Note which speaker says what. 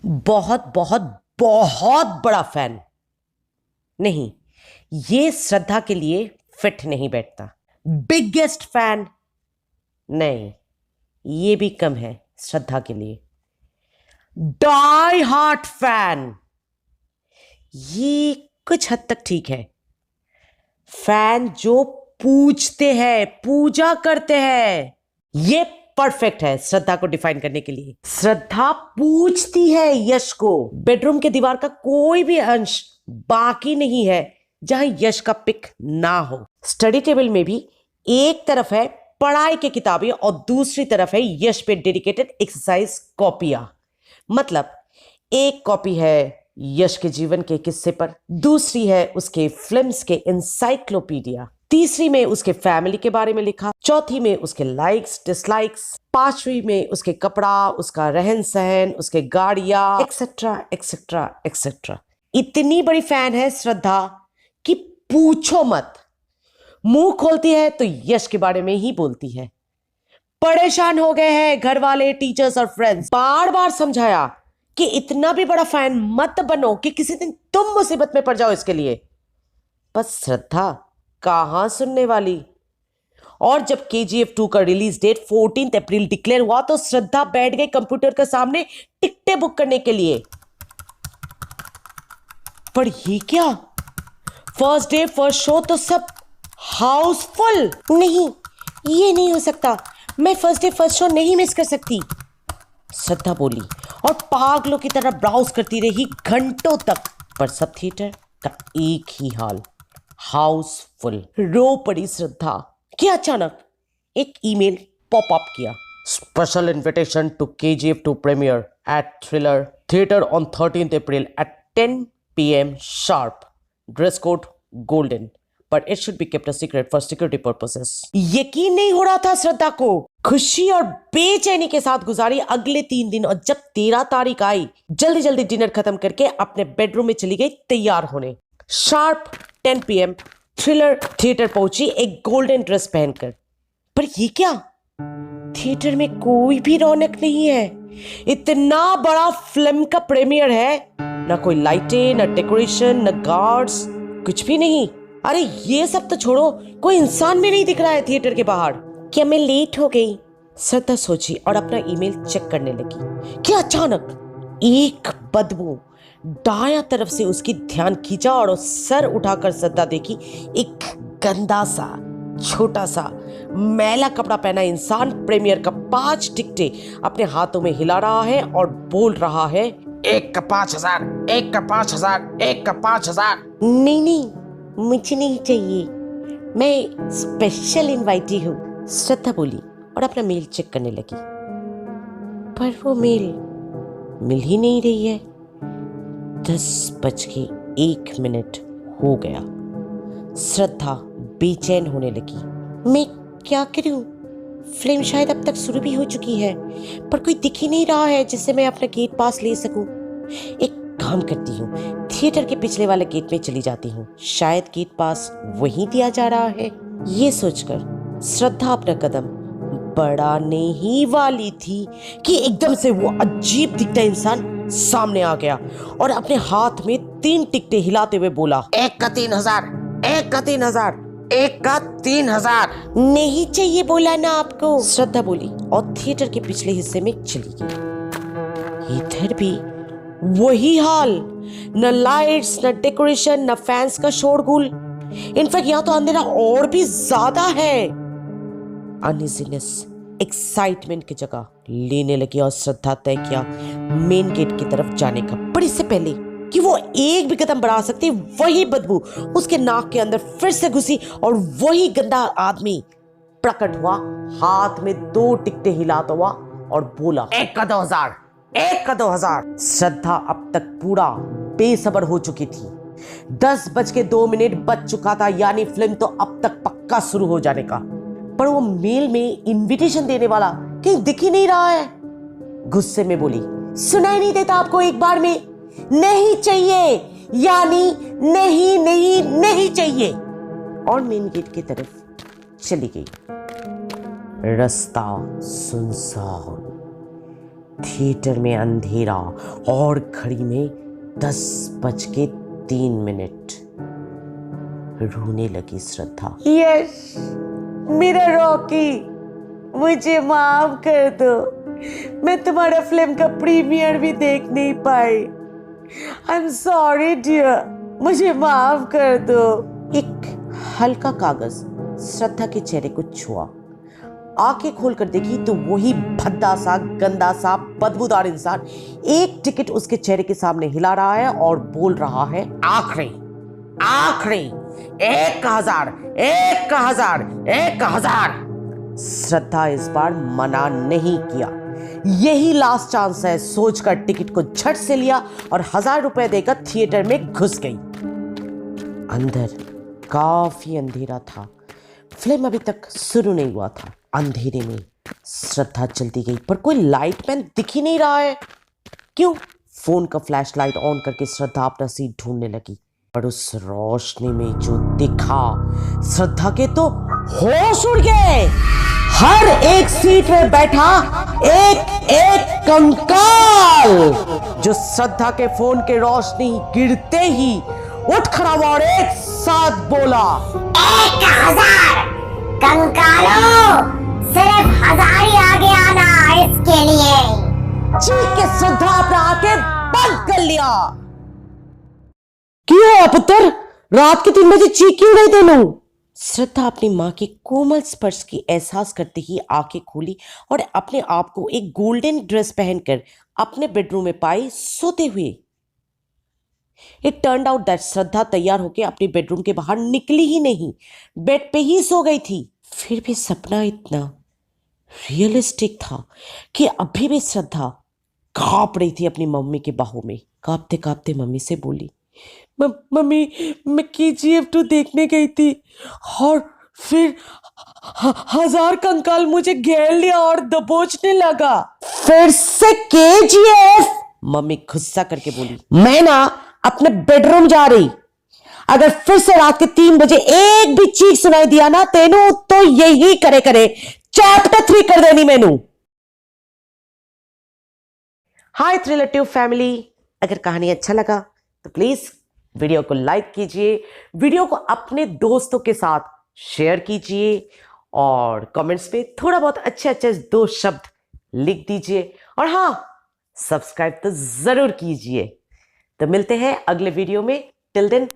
Speaker 1: बहुत बहुत बहुत बड़ा फैन। नहीं, ये श्रद्धा के लिए फिट नहीं बैठता। Biggest fan. नहीं, ये भी कम है श्रद्धा के लिए। Die hard fan. ये कुछ हद तक ठीक है। फैन जो पूजते हैं, पूजा करते हैं, ये परफेक्ट है श्रद्धा को डिफाइन करने के लिए। श्रद्धा पूजती है यश को। बेडरूम के दीवार का कोई भी अंश बाकी नहीं है जहां यश का पिक ना हो। स्टडी टेबल में भी एक तरफ है पढ़ाई की किताबें और दूसरी तरफ है यश पे डेडिकेटेड एक्सरसाइज कॉपियां। मतलब एक कॉपी है यश के जीवन के किस्से पर, दूसरी है उसके फिल्म्स के इंसाइक्लोपीडिया, तीसरी में उसके फैमिली के बारे में लिखा, चौथी में उसके लाइक्स डिसलाइक्स, पांचवी में उसके कपड़ा, उसका रहन सहन, उसके गाड़ियां, एक्सेट्रा एक्सेट्रा एक्सेट्रा। इतनी बड़ी फैन है श्रद्धा कि पूछो मत। मुंह खोलती है तो यश के बारे में ही बोलती है। परेशान हो गए हैं घर वाले, टीचर्स और फ्रेंड्स। बार बार समझाया कि इतना भी बड़ा फैन मत बनो कि किसी दिन तुम मुसीबत में पड़ जाओ इसके लिए। बस श्रद्धा कहां सुनने वाली। और जब KGF 2 का रिलीज डेट 14 अप्रैल डिक्लेयर हुआ तो श्रद्धा बैठ गई कंप्यूटर के सामने टिकटें बुक करने के लिए। पर ये क्या, फर्स्ट डे फर्स्ट शो तो सब हाउसफुल। नहीं, ये नहीं हो सकता, मैं फर्स्ट डे फर्स्ट शो नहीं मिस कर सकती, श्रद्धा बोली और पागलों की तरह ब्राउज करती रही घंटों तक। पर सब थिएटर का एक ही हाल, हाउसफुल। रो पड़ी श्रद्धा कि अचानक एक ईमेल पॉप अप किया। Special invitation to KGF 2 premiere at thriller theatre on 13 April at 10 PM sharp. Dress code golden. But it should be kept a secret for security purposes. यकीन नहीं हो रहा था श्रद्धा को। खुशी और बेचैनी के साथ गुजारी अगले 3 दिन और जब 13 तारीख आई, जल्दी जल्दी डिनर खत्म करके अपने बेडरूम में चली गई तैयार होने। शार्प 10 PM थ्रिलर थिएटर पहुंची एक गोल्डन ड्रेस पहनकर। पर ये क्या, थिएटर में कोई भी रौनक नहीं है। इतना बड़ा फिल्म का प्रीमियर है, ना कोई लाइटें, ना डेकोरेशन, ना गार्ड्स, कुछ भी नहीं। अरे ये सब तो छोड़ो, कोई इंसान भी नहीं दिख रहा है थिएटर के बाहर। क्या मैं लेट हो गई, श्रद्धा सोची और अपना ईमेल चेक करने लगी कि अचानक एक बदबू दायां तरफ से उसकी ध्यान खींचा और सर उठाकर श्रद्धा देखी एक गंदा सा, छोटा सा, मैला कपड़ा पहना इंसान प्रीमियर का 5 टिकटें अपने हाथों में हिला रहा है और बोल रहा है,
Speaker 2: 1 का 5,000, 1 का 5,000, 1 का 5,000।
Speaker 1: नहीं नहीं, मुझे नहीं चाहिए, मैं स्पेशल इनवाइटी हूँ, श्रद्धा बोली और अपना मेल चेक करने लगी। पर वो मेल मिल ही नहीं रही है। 10:01 हो गया। श्रद्धा बेचैन होने लगी। मैं क्या करूं? फिल्म शायद अब तक शुरू भी हो चुकी है, पर कोई दिख ही नहीं रहा है जिससे मैं अपना गेट पास ले सकूं। एक काम करती हूँ, थिएटर के पिछले वाले गेट में चली जाती हूँ, शायद गेट पास वहीं दिया जा रहा है। ये सोचकर श्रद्धा अपना कदम बढ़ाने ही वाली थी कि एकदम से वो अजीब दिखता इंसान सामने आ गया और अपने हाथ में 3 टिकटें हिलाते हुए बोला,
Speaker 2: 1 का 3,000, 1 का 3,000, 1 का 3,000।
Speaker 1: नहीं चाहिए बोला ना आपको, श्रद्धा बोली और थिएटर के पिछले हिस्से में चली गई। इधर भी वही हाल, न लाइट्स, न डेकोरेशन, न फैंस का शोरगुल। इनफैक्ट यहाँ तो अंधेरा और भी ज्यादा है। अनइजीनेस एक्साइटमेंट की जगह लेने लगी और श्रद्धा तय किया मेन गेट की तरफ जाने का। पर इससे पहले कि वो एक भी कदम बढ़ा सकती, वही बदबू उसके नाक के अंदर फिर से घुसी और वही गंदा आदमी प्रकट हुआ, हाथ में 2 टिकटें हिलाता हुआ और बोला,
Speaker 2: 1 का 2,000, 1 का 2,000।
Speaker 1: श्रद्धा अब तक पूरा बेसब्र हो चुकी थी। 10:02 बज चुका था, यानी फिल्म तो अब तक पक्का शुरू हो जाने का। पर वो मेल में इनविटेशन देने वाला कहीं दिख ही नहीं रहा है। गुस्से में बोली, सुनाई नहीं देता आपको एक बार में? नहीं चाहिए, यानी नहीं नहीं नहीं चाहिए। और मेन गेट की तरफ चली गई। रास्ता सुनसान, थिएटर में अंधेरा और घड़ी में 10:03। रोने लगी श्रद्धा।
Speaker 2: यस, मेरा रॉकी, मुझे माफ कर दो। मैं तुम्हारा फिल्म का प्रीमियर भी देख नहीं पाई। आई एम सॉरी डियर, मुझे माफ कर दो।
Speaker 1: एक हल्का कागज श्रद्धा के चेहरे को छुआ। आंखें खोलकर देखी तो वही भद्दा सा, गंदा सा, बदबूदार इंसान एक टिकट उसके चेहरे के सामने हिला रहा है और बोल रहा है,
Speaker 2: आखिरी आखिरी 1,000 1,000 1,000।
Speaker 1: श्रद्धा इस बार मना नहीं किया। यही लास्ट चांस है सोचकर टिकट को झट से लिया और 1,000 रुपए देकर थिएटर में घुस गई। अंदर काफी अंधेरा था। फिल्म अभी तक शुरू नहीं हुआ था। अंधेरे में श्रद्धा चलती गई पर कोई लाइटमैन दिख ही नहीं रहा है। क्यों? फोन का फ्लैश लाइट ऑन करके श्रद्धा अपना सीट ढूंढने लगी, पर उस रोशनी में जो दिखा, श्रद्धा के तो होश उड़ गए। हर एक सीट में बैठा एक एक कंकाल, जो श्रद्धा के फोन के रोशनी गिरते ही उठ खड़ा हुआ और एक साथ बोला,
Speaker 3: 1,000 कंकालों, सिर्फ 1,000 ही आगे आना इसके लिए।
Speaker 1: चीख के श्रद्धा अपना आंखें बंद कर लिया। क्यों है पुत्र? रात के 3 बजे चीख क्यों रहे तेनू? श्रद्धा अपनी मां के कोमल स्पर्श की एहसास करते ही आंखें खोली और अपने आप को एक गोल्डन ड्रेस पहनकर अपने बेडरूम में पाई सोते हुए। इट टर्न्ड आउट दैट श्रद्धा तैयार होकर अपने बेडरूम के बाहर निकली ही नहीं, बेड पे ही सो गई थी। फिर भी सपना इतना रियलिस्टिक था कि अभी भी श्रद्धा कांप रही थी अपनी मम्मी के बाहों में। कांपते कांपते मम्मी से बोली, मम्मी, मैं KGF 2 देखने गई थी और फिर 1,000 कंकाल मुझे घेर लिया और दबोचने लगा। फिर से KGF? मम्मी गुस्सा करके बोली, मैं ना अपने बेडरूम जा रही। अगर फिर से रात के 3 बजे एक भी चीख सुनाई दिया ना तेनू, तो यही करे चैप्टर 3 कर देनी मैनू। हाय थ्रिलेटिव फैमिली, अगर कहानी अच्छा लगा तो प्लीज वीडियो को लाइक कीजिए, वीडियो को अपने दोस्तों के साथ शेयर कीजिए और कमेंट्स में थोड़ा बहुत अच्छे अच्छे 2 शब्द लिख दीजिए और हाँ, सब्सक्राइब तो जरूर कीजिए। तो मिलते हैं अगले वीडियो में। Till then